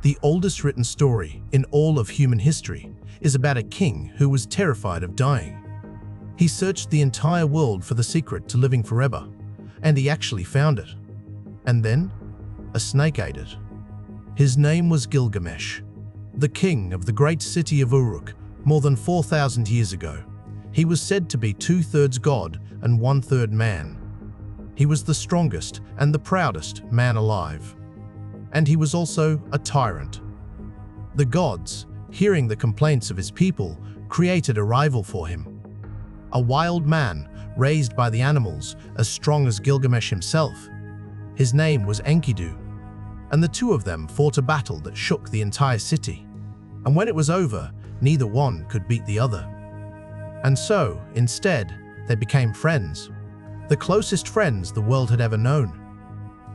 The oldest written story in all of human history is about a king who was terrified of dying. He searched the entire world for the secret to living forever, and he actually found it. And then, a snake ate it. His name was Gilgamesh, the king of the great city of Uruk, more than 4,000 years ago. He was said to be 2/3 god and 1/3 man. He was the strongest and the proudest man alive. And he was also a tyrant. The gods, hearing the complaints of his people, created a rival for him. A wild man raised by the animals as strong as Gilgamesh himself. His name was Enkidu, and the two of them fought a battle that shook the entire city. And when it was over, neither one could beat the other. And so, instead, they became friends, the closest friends the world had ever known.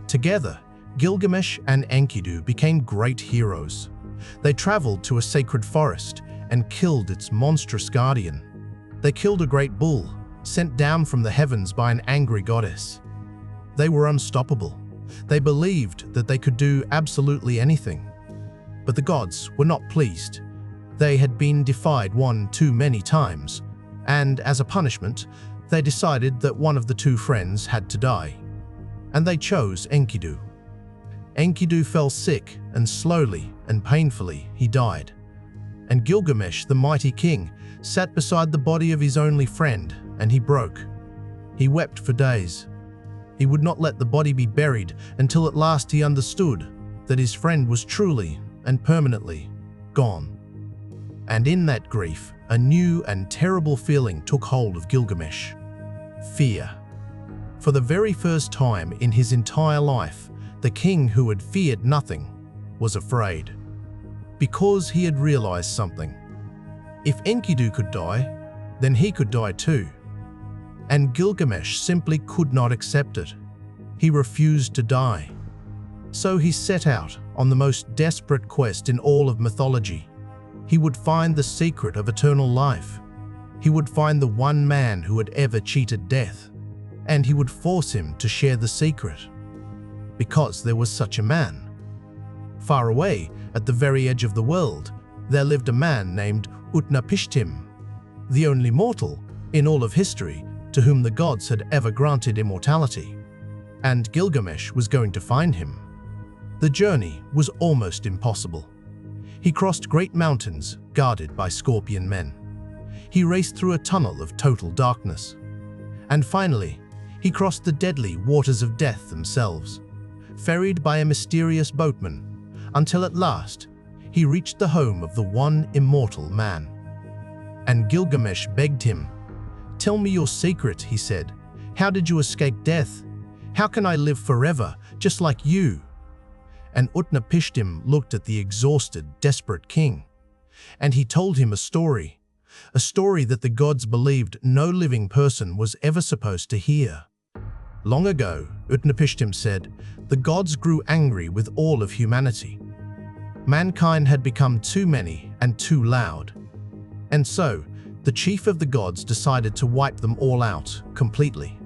Together, Gilgamesh and Enkidu became great heroes. They traveled to a sacred forest and killed its monstrous guardian. They killed a great bull, sent down from the heavens by an angry goddess. They were unstoppable. They believed that they could do absolutely anything. But the gods were not pleased. They had been defied one too many times, and as a punishment, they decided that one of the two friends had to die. And they chose Enkidu. Enkidu fell sick, and slowly and painfully he died. And Gilgamesh, the mighty king, sat beside the body of his only friend, and he broke. He wept for days. He would not let the body be buried until at last he understood that his friend was truly and permanently gone. And in that grief, a new and terrible feeling took hold of Gilgamesh. Fear. For the very first time in his entire life, the king who had feared nothing was afraid. Because he had realized something. If Enkidu could die, then he could die too. And Gilgamesh simply could not accept it. He refused to die. So he set out on the most desperate quest in all of mythology. He would find the secret of eternal life. He would find the one man who had ever cheated death, and he would force him to share the secret. Because there was such a man. Far away, at the very edge of the world, there lived a man named Utnapishtim, the only mortal in all of history to whom the gods had ever granted immortality. And Gilgamesh was going to find him. The journey was almost impossible. He crossed great mountains guarded by scorpion men. He raced through a tunnel of total darkness. And finally, he crossed the deadly waters of death themselves, ferried by a mysterious boatman, until at last he reached the home of the one immortal man. And Gilgamesh begged him, "Tell me your secret," he said. "How did you escape death? How can I live forever, just like you?" And Utnapishtim looked at the exhausted, desperate king, and he told him a story that the gods believed no living person was ever supposed to hear. Long ago, Utnapishtim said, the gods grew angry with all of humanity. Mankind had become too many and too loud. And so, the chief of the gods decided to wipe them all out completely.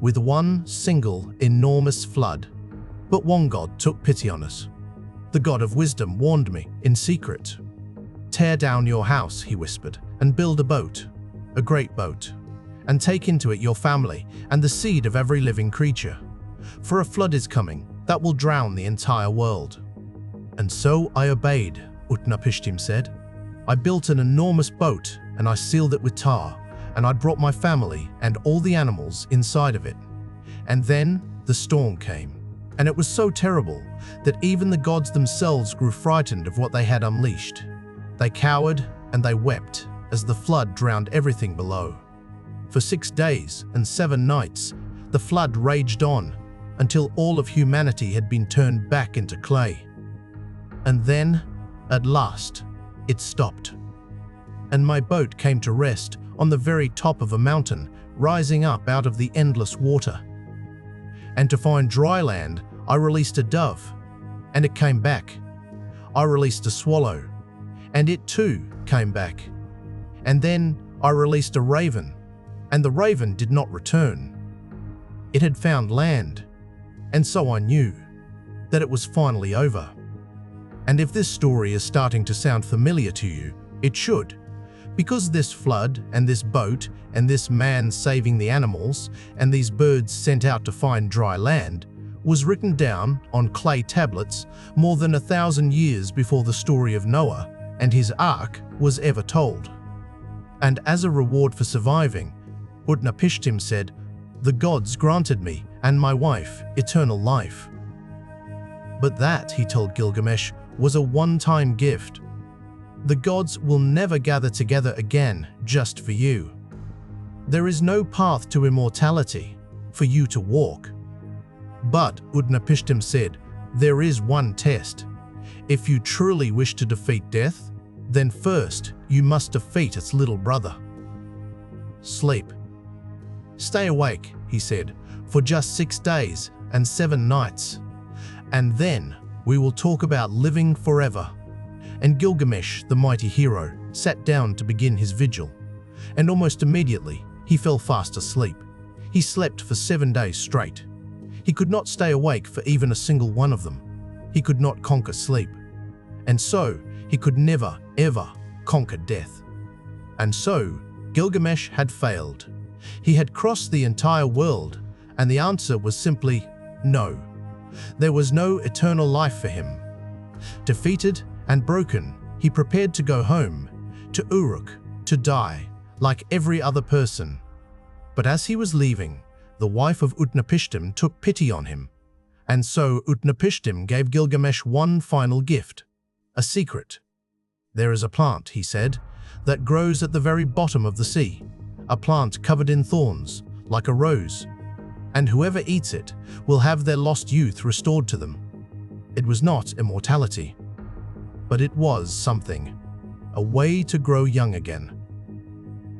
With one single, enormous flood. But one god took pity on us. The god of wisdom warned me in secret. "Tear down your house," he whispered, "and build a boat, a great boat, and take into it your family and the seed of every living creature. For a flood is coming that will drown the entire world." And so I obeyed, Utnapishtim said. I built an enormous boat and I sealed it with tar, and I brought my family and all the animals inside of it. And then the storm came, and it was so terrible that even the gods themselves grew frightened of what they had unleashed. They cowered and they wept as the flood drowned everything below. For 6 days and 7 nights, the flood raged on until all of humanity had been turned back into clay. And then, at last, it stopped. And my boat came to rest on the very top of a mountain, rising up out of the endless water. And to find dry land, I released a dove, and it came back. I released a swallow, and it too came back. And then I released a raven, and the raven did not return. It had found land, and so I knew that it was finally over. And if this story is starting to sound familiar to you, it should. Because this flood, and this boat, and this man saving the animals, and these birds sent out to find dry land, was written down on clay tablets more than 1,000 years before the story of Noah and his ark was ever told. And as a reward for surviving, Utnapishtim said, "The gods granted me and my wife eternal life." But that, he told Gilgamesh, was a one-time gift. The gods will never gather together again just for you. There is no path to immortality for you to walk. But, Utnapishtim said, there is one test. If you truly wish to defeat death, then first you must defeat its little brother. Sleep. Stay awake, he said, for just 6 days and 7 nights. And then we will talk about living forever. And Gilgamesh, the mighty hero, sat down to begin his vigil. And almost immediately, he fell fast asleep. He slept for 7 days straight. He could not stay awake for even a single one of them. He could not conquer sleep. And so, he could never, ever conquer death. And so, Gilgamesh had failed. He had crossed the entire world, and the answer was simply no. There was no eternal life for him. Defeated and broken, he prepared to go home, to Uruk, to die, like every other person. But as he was leaving, the wife of Utnapishtim took pity on him. And so Utnapishtim gave Gilgamesh one final gift, a secret. There is a plant, he said, that grows at the very bottom of the sea, a plant covered in thorns, like a rose. And whoever eats it will have their lost youth restored to them. It was not immortality, but it was something, a way to grow young again.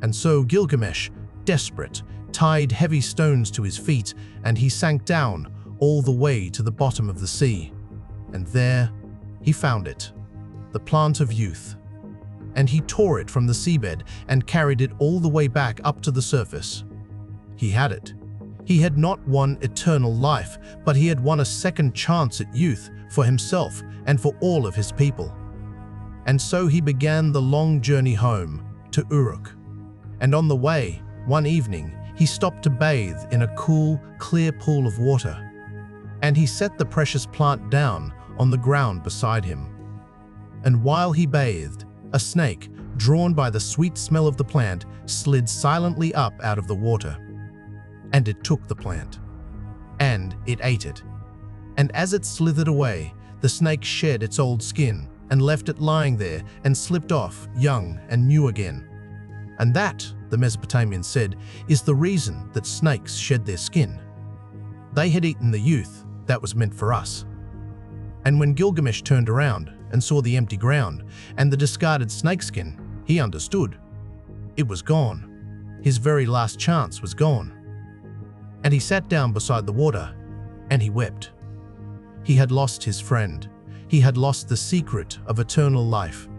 And so Gilgamesh, desperate, tied heavy stones to his feet, and he sank down all the way to the bottom of the sea. And there he found it, the plant of youth. And he tore it from the seabed and carried it all the way back up to the surface. He had it. He had not won eternal life, but he had won a second chance at youth for himself and for all of his people. And so he began the long journey home to Uruk. And on the way, one evening, he stopped to bathe in a cool, clear pool of water. And he set the precious plant down on the ground beside him. And while he bathed, a snake, drawn by the sweet smell of the plant, slid silently up out of the water. And it took the plant. And it ate it. And as it slithered away, the snake shed its old skin and left it lying there and slipped off, young and new again. And that, the Mesopotamians said, is the reason that snakes shed their skin. They had eaten the youth that was meant for us. And when Gilgamesh turned around and saw the empty ground and the discarded snakeskin, he understood. It was gone. His very last chance was gone. And he sat down beside the water, and he wept. He had lost his friend. He had lost the secret of eternal life.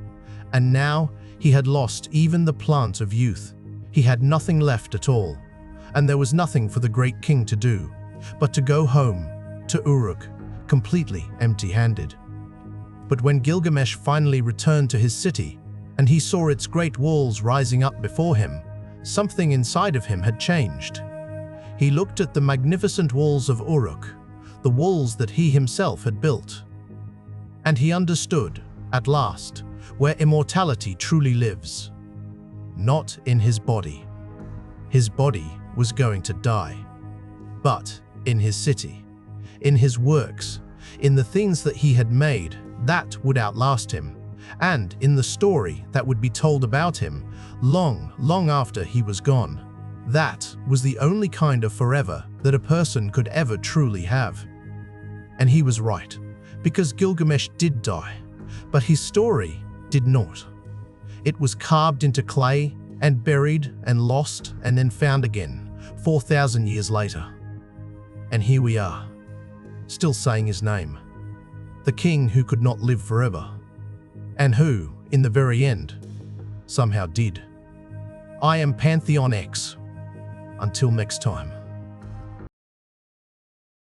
And now he had lost even the plant of youth. He had nothing left at all. And there was nothing for the great king to do but to go home to Uruk, completely empty-handed. But when Gilgamesh finally returned to his city, and he saw its great walls rising up before him, something inside of him had changed. He looked at the magnificent walls of Uruk, the walls that he himself had built. And he understood, at last, where immortality truly lives. Not in his body. His body was going to die. But in his city, in his works, in the things that he had made that would outlast him, and in the story that would be told about him long, long after he was gone. That was the only kind of forever that a person could ever truly have. And he was right, because Gilgamesh did die, but his story did not. It was carved into clay and buried and lost and then found again 4,000 years later. And here we are, still saying his name, the king who could not live forever, and who, in the very end, somehow did. I am Pantheon X. Until next time.